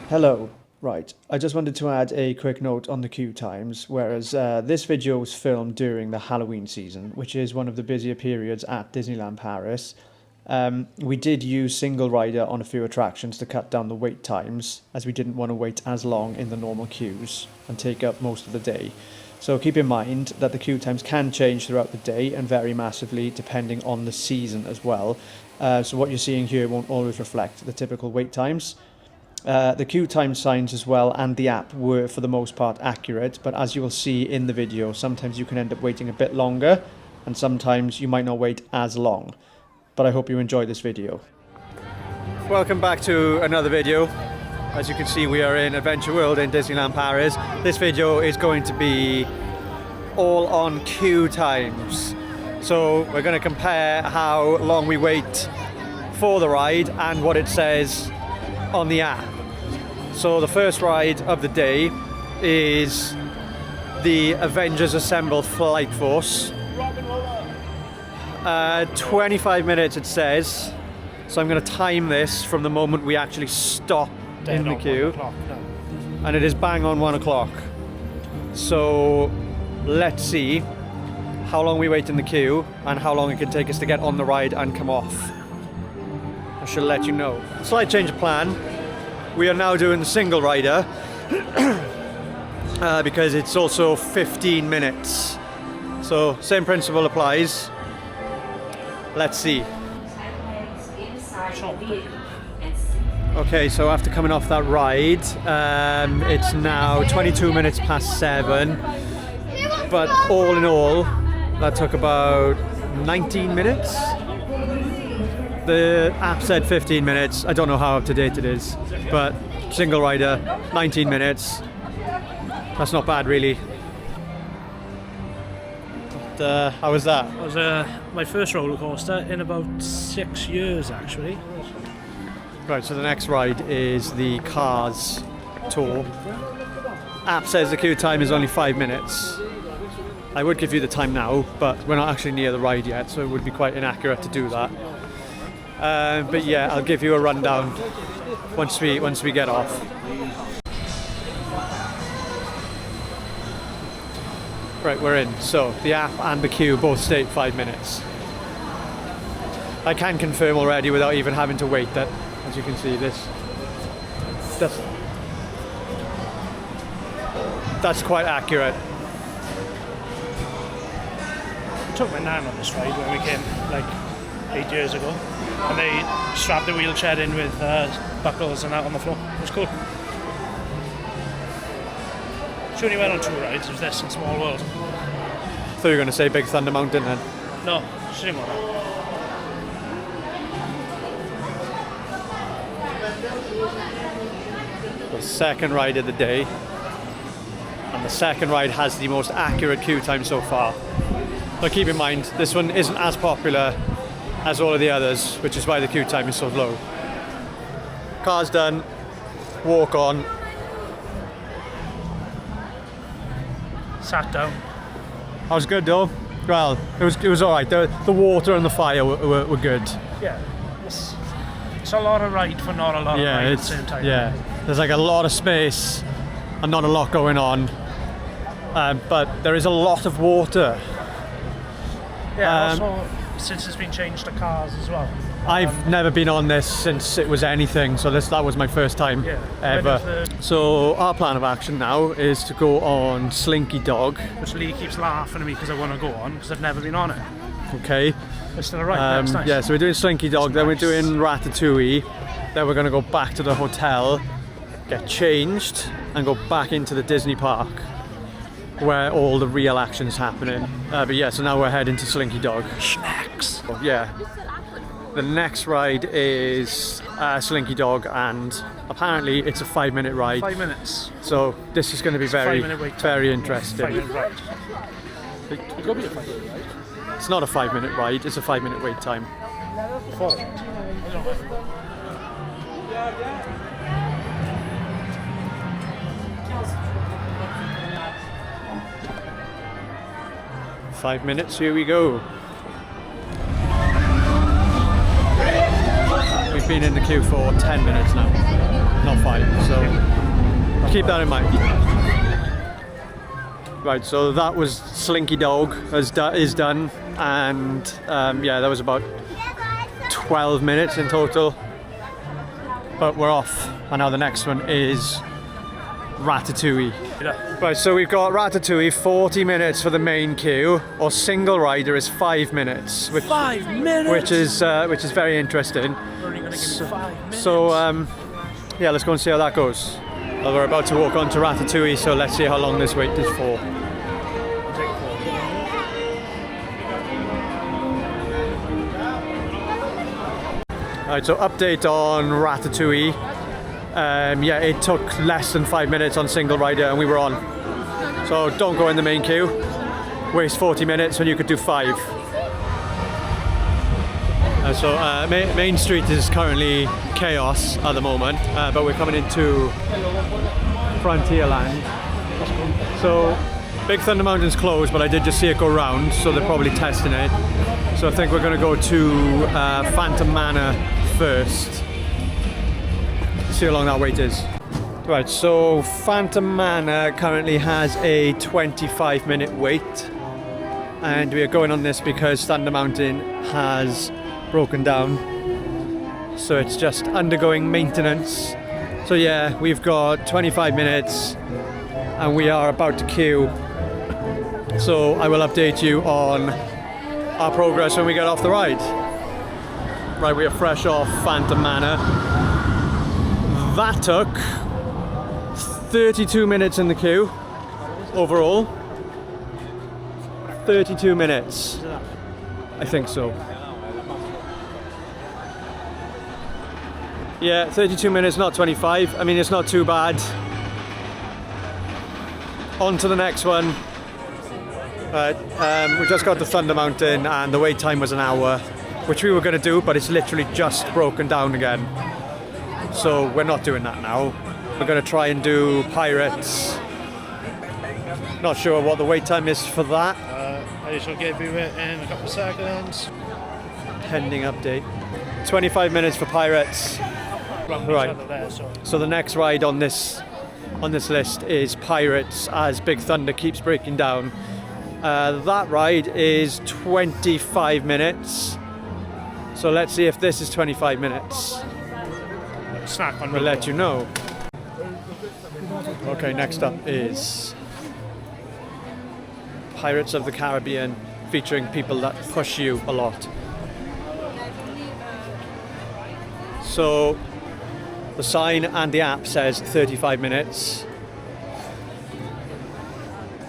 Hello. Right, I just wanted to add a quick note on the queue times, whereas this video was filmed during the Halloween season, which is one of the busier periods at Disneyland Paris. We did use single rider on a few attractions to cut down the wait times, as we didn't want to wait as long in the normal queues and take up most of the day. So keep in mind that the queue times can change throughout the day and vary massively depending on the season as well. So what you're seeing here won't always reflect the typical wait times. The queue time signs as well and the app were for the most part accurate, but as you will see in the video, sometimes you can end up waiting a bit longer and sometimes you might not wait as long. But I hope you enjoy this video. Welcome back to another video. As you can see, we are in Adventure World in Disneyland Paris. This video is going to be all on queue times. So we're going to compare how long we wait for the ride and what it says on the app. So the first ride of the day is the Avengers Assemble Flight Force. 25 minutes it says. So I'm going to time this from the moment we actually stop in the queue. And it is bang on 1 o'clock. So let's see how long we wait in the queue and how long it can take us to get on the ride and come off. I shall let you know. Slight change of plan. We are now doing the single rider because it's also 15 minutes. So same principle applies. Let's see. Okay, so after coming off that ride, it's now 22 minutes past 7. But all in all, that took about 19 minutes. The app said 15 minutes. I don't know how up to date it is, but single rider, 19 minutes. That's not bad, really. But, how was that? It was my first roller coaster in about 6 years, actually. Right, so the next ride is the Cars tour. App says the queue time is only 5 minutes. I would give you the time now, but we're not actually near the ride yet, so it would be quite inaccurate to do that. But yeah, I'll give you a rundown once we get off. Right, we're in. So the app and the queue both state 5 minutes. I can confirm already without even having to wait that, as you can see, that's quite accurate. I took my nan on this ride when we came like 8 years ago, and they strapped the wheelchair in with buckles and that on the floor. It was cool. She only went on 2 rides. It was this and Small World. I thought you were going to say Big Thunder Mountain then. No, she didn't want that. The second ride of the day, and the second ride has the most accurate queue time so far. But keep in mind, this one isn't as popular as all of the others, which is why the queue time is so low. Car's done, walk on. Sat down. That was good though. Well, it was alright. The water and the fire were good. Yeah, it's a lot of ride for not a lot of ride at the same time. Yeah, there's like a lot of space and not a lot going on. But there is a lot of water. Yeah, also since it's been changed to cars as well. I've never been on this since it was anything, so that was my first time ever. So our plan of action now is to go on Slinky Dog. Which Lee keeps laughing at me because I want to go on, because I've never been on it. Okay. It's still alright, that's nice. Yeah, so we're doing Slinky Dog, then we're doing Ratatouille, then we're going to go back to the hotel, get changed, and go back into the Disney park, where all the real action's happening. But yeah, so now we're heading to Slinky Dog. Snacks. Yeah. The next ride is Slinky Dog, and apparently it's a 5 minute ride. 5 minutes. So this is going to be very interesting. 5 minute ride. It could be a 5 minute ride. It's not a 5 minute ride, it's a 5 minute wait time. 4. 5 minutes, here we go. We've been in the queue for 10 minutes now. not 5. So keep that in mind. Right, so that was Slinky Dog is done, and yeah, that was about 12 minutes in total. But we're off, and now the next one is Ratatouille. Right, so we've got Ratatouille, 40 minutes for the main queue, or single rider is 5 minutes. 5 minutes? Which is very interesting. You're only gonna give me 5 minutes. So yeah, let's go and see how that goes. Well, we're about to walk on to Ratatouille, so let's see how long this wait is for. Alright, so update on Ratatouille. Yeah, it took less than 5 minutes on single rider and we were on. So don't go in the main queue. Waste 40 minutes when you could do 5. Main Street is currently chaos at the moment, but we're coming into Frontierland. So Big Thunder Mountain's closed, but I did just see it go round, so they're probably testing it. So I think we're going to go to Phantom Manor first. See how long that wait is. Right, so Phantom Manor currently has a 25-minute wait, and we are going on this because Thunder Mountain has broken down, so it's just undergoing maintenance. So yeah, we've got 25 minutes and we are about to queue, so I will update you on our progress when we get off the ride. Right, we are fresh off Phantom Manor. That took 32 minutes in the queue overall. 32 minutes, I think so. Yeah, 32 minutes, not 25. I mean, it's not too bad. On to the next one. We just got to Thunder Mountain and the wait time was an hour, which we were going to do, but it's literally just broken down again. So we're not doing that now. We're going to try and do Pirates. Not sure what the wait time is for that. I shall give you it in a couple of seconds. Pending update. 25 minutes for Pirates. Right. So the next ride on this list is Pirates, as Big Thunder keeps breaking down. That ride is 25 minutes. So let's see if this is 25 minutes. Snack on. We'll let you know. Okay, next up is Pirates of the Caribbean, featuring people that push you a lot. So the sign and the app says 35 minutes.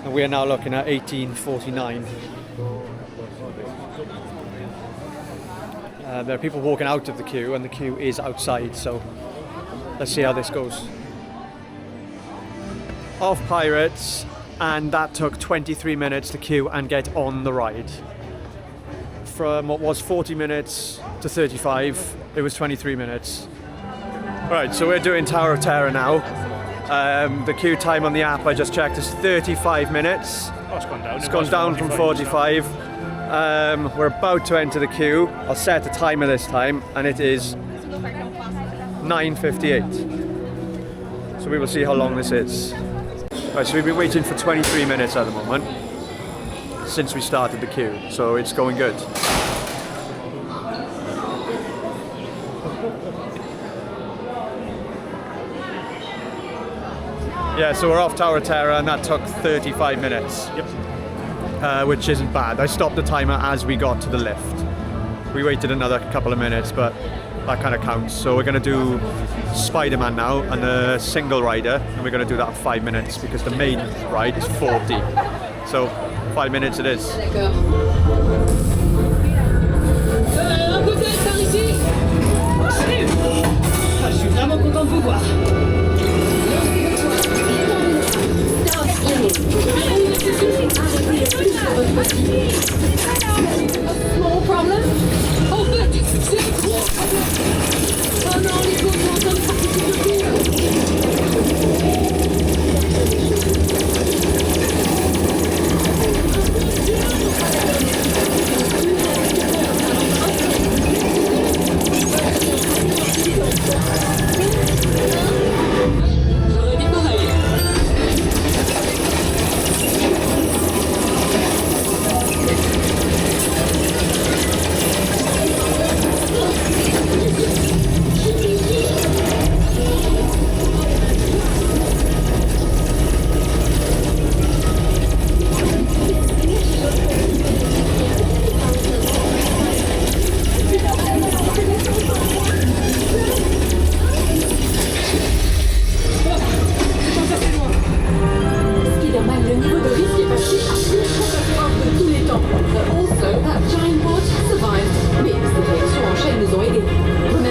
And we are now looking at 18:49. There are people walking out of the queue and the queue is outside, so let's see how this goes. Off Pirates, and that took 23 minutes to queue and get on the ride. From what was 40 minutes to 35, it was 23 minutes. Right, so we're doing Tower of Terror now. The queue time on the app I just checked is 35 minutes. Oh, it's gone down. It's gone down from 45. We're about to enter the queue. I'll set a timer this time, and it is 9:58. So we will see how long this is. Right, so we've been waiting for 23 minutes at the moment since we started the queue, so it's going good. Yeah, so we're off Tower of Terror, and that took 35 minutes. Yep. Which isn't bad. I stopped the timer as we got to the lift. We waited another couple of minutes, but that kind of counts. So we're going to do Spider-Man now and a single rider, and we're going to do that in 5 minutes because the main ride is 40. So 5 minutes it is. Un peu d'aide par ici. Salut. Je suis vraiment content de vous voir. Small problem? Oh, good. Oh non, les gars sont en train de participer.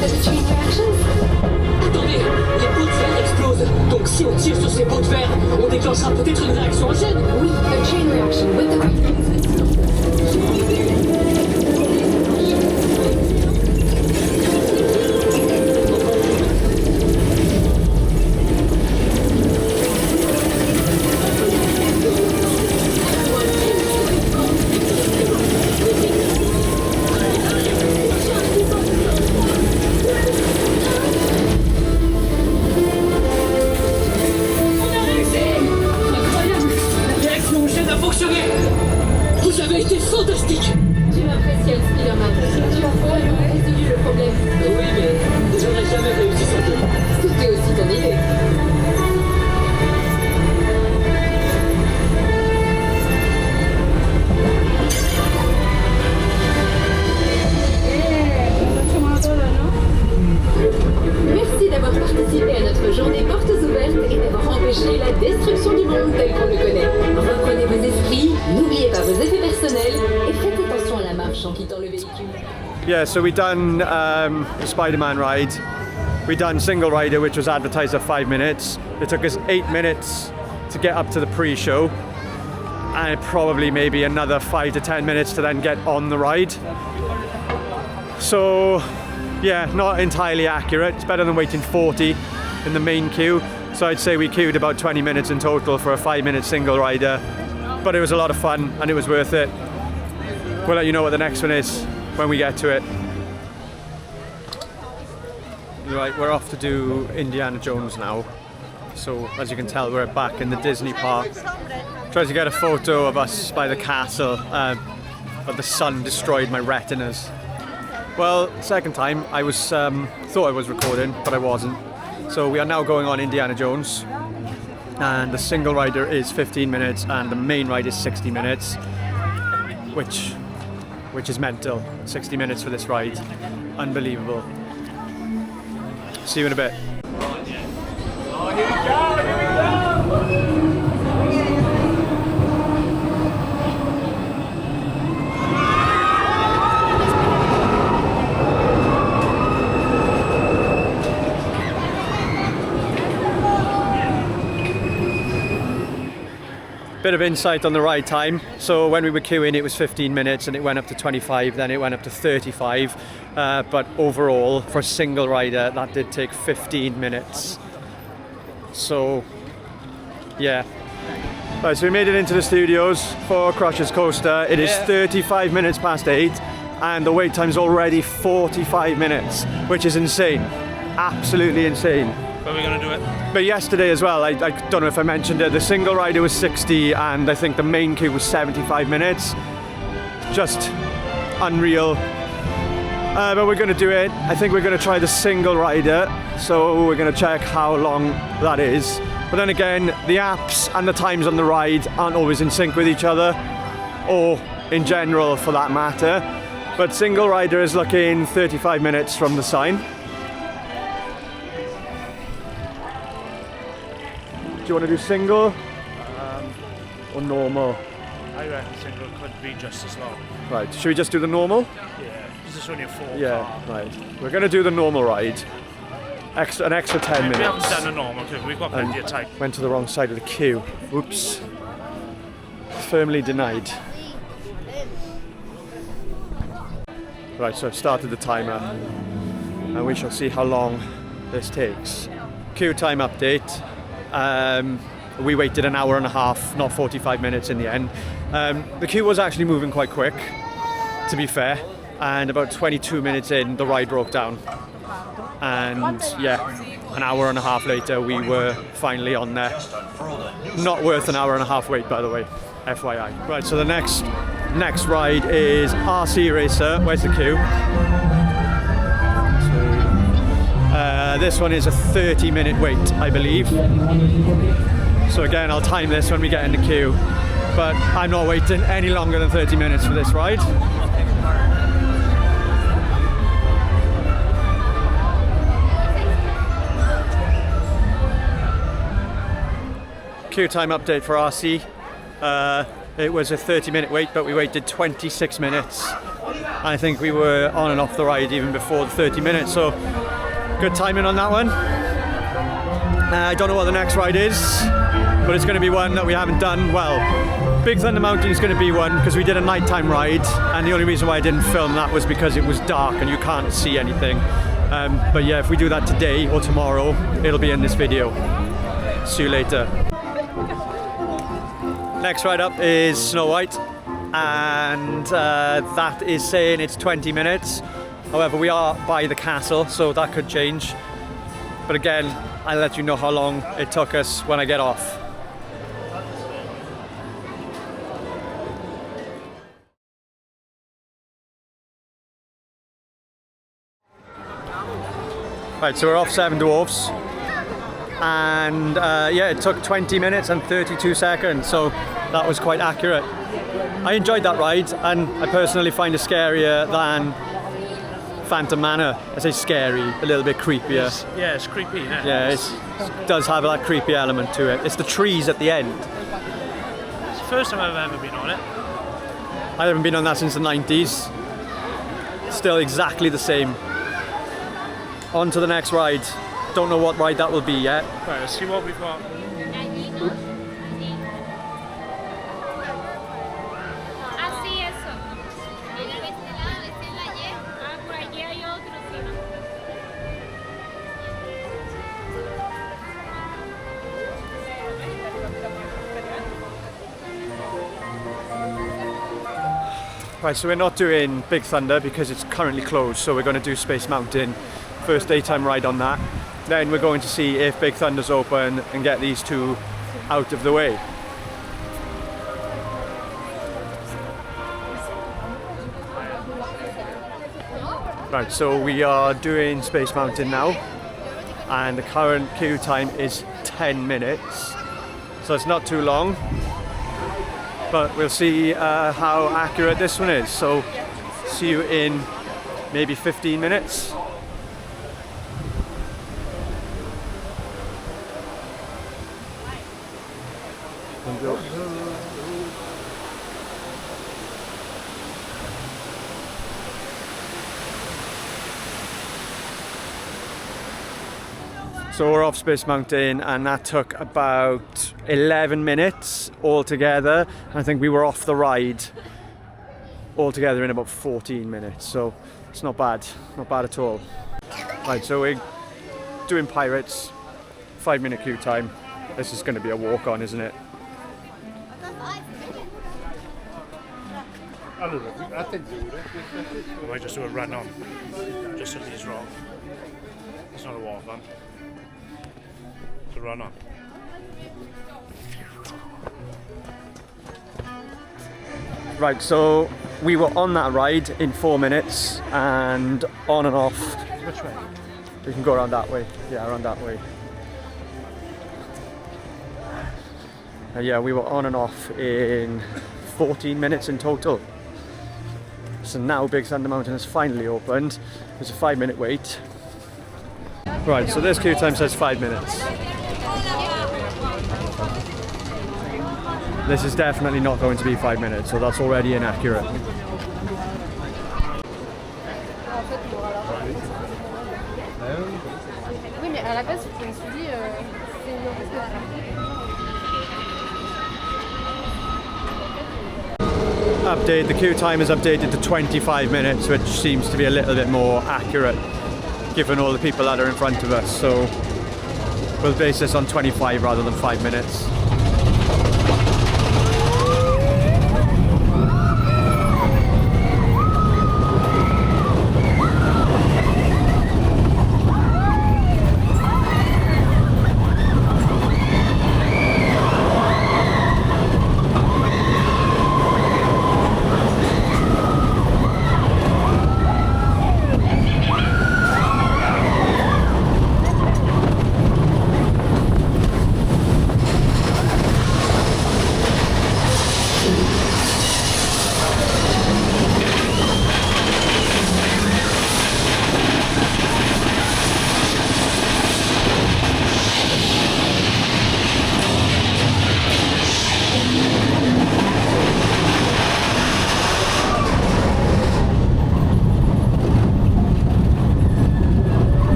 Vous avez chain reactions? Attendez, les pots de fer explosent. Donc si on tire sur ces pots de fer, on déclenchera peut-être une réaction en chaîne. Oui, a chain reaction with the right things. Vous avez été fantastique! Tu m'impressionnes, Spider-Man. Tu as vraiment résolu le problème. Oui, mais j'aurais jamais réussi sans toi. C'était aussi ton idée. Merci d'avoir participé à notre journée portes ouvertes et d'avoir empêché la destruction du monde tel qu'on le connaît. Reprenez vos esprits, n'oubliez pas vos effets personnels et faites attention à la marche en quittant le véhicule. Yeah, so we done the Spider-Man ride. We done single rider, which was advertised at 5 minutes. It took us 8 minutes to get up to the pre-show, and probably maybe another 5 to 10 minutes to then get on the ride. So, yeah, not entirely accurate. It's better than waiting 40 in the main queue. So I'd say we queued about 20 minutes in total for a 5-minute single rider. But it was a lot of fun and it was worth it. We'll let you know what the next one is when we get to it. Right, we're off to do Indiana Jones now. So as you can tell, we're back in the Disney park. Tried to get a photo of us by the castle, but the sun destroyed my retinas. Well, second time, I was thought I was recording, but I wasn't. So we are now going on Indiana Jones, and the single rider is 15 minutes, and the main ride is 60 minutes, which is mental. 60 minutes for this ride, unbelievable. See you in a bit. Bit of insight on the ride time. So when we were queuing, it was 15 minutes and it went up to 25, then it went up to 35. But overall, for a single rider, that did take 15 minutes. So, yeah. Right, so we made it into the studios for Crush's Coaster. It is 35 minutes past 8 and the wait time's already 45 minutes, which is insane. Absolutely insane. But we're going to do it. But yesterday as well, I don't know if I mentioned it, the single rider was 60 and I think the main queue was 75 minutes. Just unreal. But we're going to do it. I think we're going to try the single rider, so we're going to check how long that is. But then again, the apps and the times on the ride aren't always in sync with each other, or in general for that matter. But single rider is looking 35 minutes from the sign. Do you want to do single or normal? I reckon single could be just as long. Right, should we just do the normal? Yeah, because it's only a 4 Yeah, car. right. We're going to do the normal ride. An extra 10 minutes. We haven't done a normal because we've got plenty of time. Went to the wrong side of the queue. Whoops. Firmly denied. Right, so I've started the timer and we shall see how long this takes. Queue time update. We waited an hour and a half, not 45 minutes in the end. The queue was actually moving quite quick, to be fair, and about 22 minutes in, the ride broke down. And yeah, an hour and a half later, we were finally on there. Not worth an hour and a half wait, by the way, FYI. Right, so the next ride is RC Racer. Where's the queue? This one is a 30-minute wait, I believe. So again, I'll time this when we get in the queue. But I'm not waiting any longer than 30 minutes for this ride. Queue time update for RC. It was a 30-minute wait, but we waited 26 minutes. and I think we were on and off the ride even before the 30 minutes, so good timing on that one. I don't know what the next ride is, but it's going to be one that we haven't done. Well, Big Thunder Mountain is going to be one because we did a nighttime ride, and the only reason why I didn't film that was because it was dark and you can't see anything. But yeah, if we do that today or tomorrow, it'll be in this video. See you later. Next ride up is Snow White, and that is saying it's 20 minutes. However, we are by the castle, so that could change. But again, I'll let you know how long it took us when I get off. Right, so we're off Seven Dwarfs, and yeah, it took 20 minutes and 32 seconds, so that was quite accurate. I enjoyed that ride, and I personally find it scarier than Phantom Manor. I say scary, a little bit creepier. It's creepy, isn't it? Yeah, it does have that creepy element to it. It's the trees at the end. It's the first time I've ever been on it. I haven't been on that since the 90s. Still exactly the same. On to the next ride. Don't know what ride that will be yet. Right, let's see what we've got. Right, so we're not doing Big Thunder because it's currently closed, so we're going to do Space Mountain. First daytime ride on that. Then we're going to see if Big Thunder's open and get these two out of the way. Right, so we are doing Space Mountain now, and the current queue time is 10 minutes, so it's not too long, but we'll see how accurate this one is. So see you in maybe 15 minutes. So we're off Space Mountain, and that took about 11 minutes altogether. I think we were off the ride altogether in about 14 minutes, so it's not bad at all. Right, so we're doing Pirates, 5-minute queue time. This is going to be a walk on, isn't it? I might just do a run on, just at these rocks. It's not a walk on. It's a run on. Right, so we were on that ride in 4 minutes and on and off. Which way? We can go around that way. Yeah, around that way. And yeah, we were on and off in 14 minutes in total. So now Big Thunder Mountain has finally opened. There's a 5-minute wait. Right, so this queue time says 5 minutes. This is definitely not going to be 5 minutes, so that's already inaccurate. Update, the queue time is updated to 25 minutes, which seems to be a little bit more accurate given all the people that are in front of us, so we'll base this on 25 rather than 5 minutes.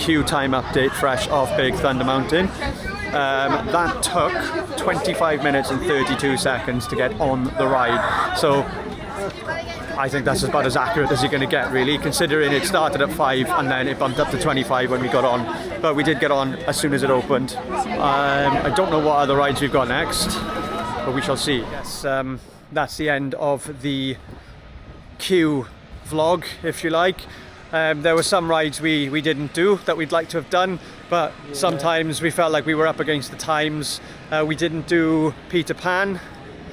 queue time update fresh off Big Thunder Mountain. That took 25 minutes and 32 seconds to get on the ride. So I think that's about as accurate as you're going to get, really, considering it started at 5 and then it bumped up to 25 when we got on. But we did get on as soon as it opened. I don't know what other rides we've got next, but we shall see. Yes, that's the end of the queue vlog, if you like. There were some rides we didn't do that we'd like to have done, but sometimes we felt like we were up against the times. We didn't do Peter Pan.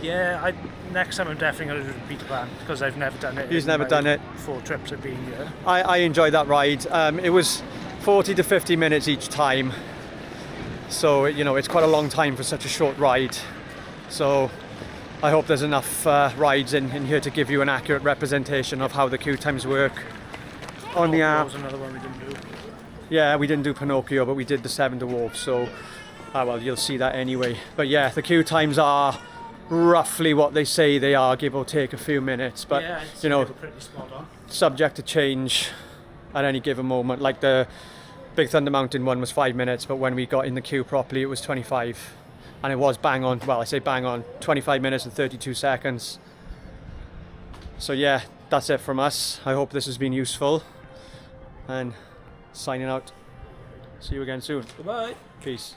Yeah, next time I'm definitely going to do Peter Pan, because I've never done it. He's never done it. 4 trips I've been here. I enjoyed that ride. It was 40 to 50 minutes each time. So, you know, it's quite a long time for such a short ride. So I hope there's enough rides in here to give you an accurate representation of how the queue times work on the app. That was another one we didn't do. Yeah, we didn't do Pinocchio, but we did the Seven Dwarfs. So, well, you'll see that anyway. But yeah, the queue times are roughly what they say they are, give or take a few minutes, but yeah, you know, pretty spot on. Subject to change at any given moment. Like the Big Thunder Mountain one was 5 minutes, but when we got in the queue properly it was 25, and it was bang on, well, I say bang on, 25 minutes and 32 seconds. So yeah, that's it from us. I hope this has been useful, and signing out. See you again soon. Goodbye. Peace.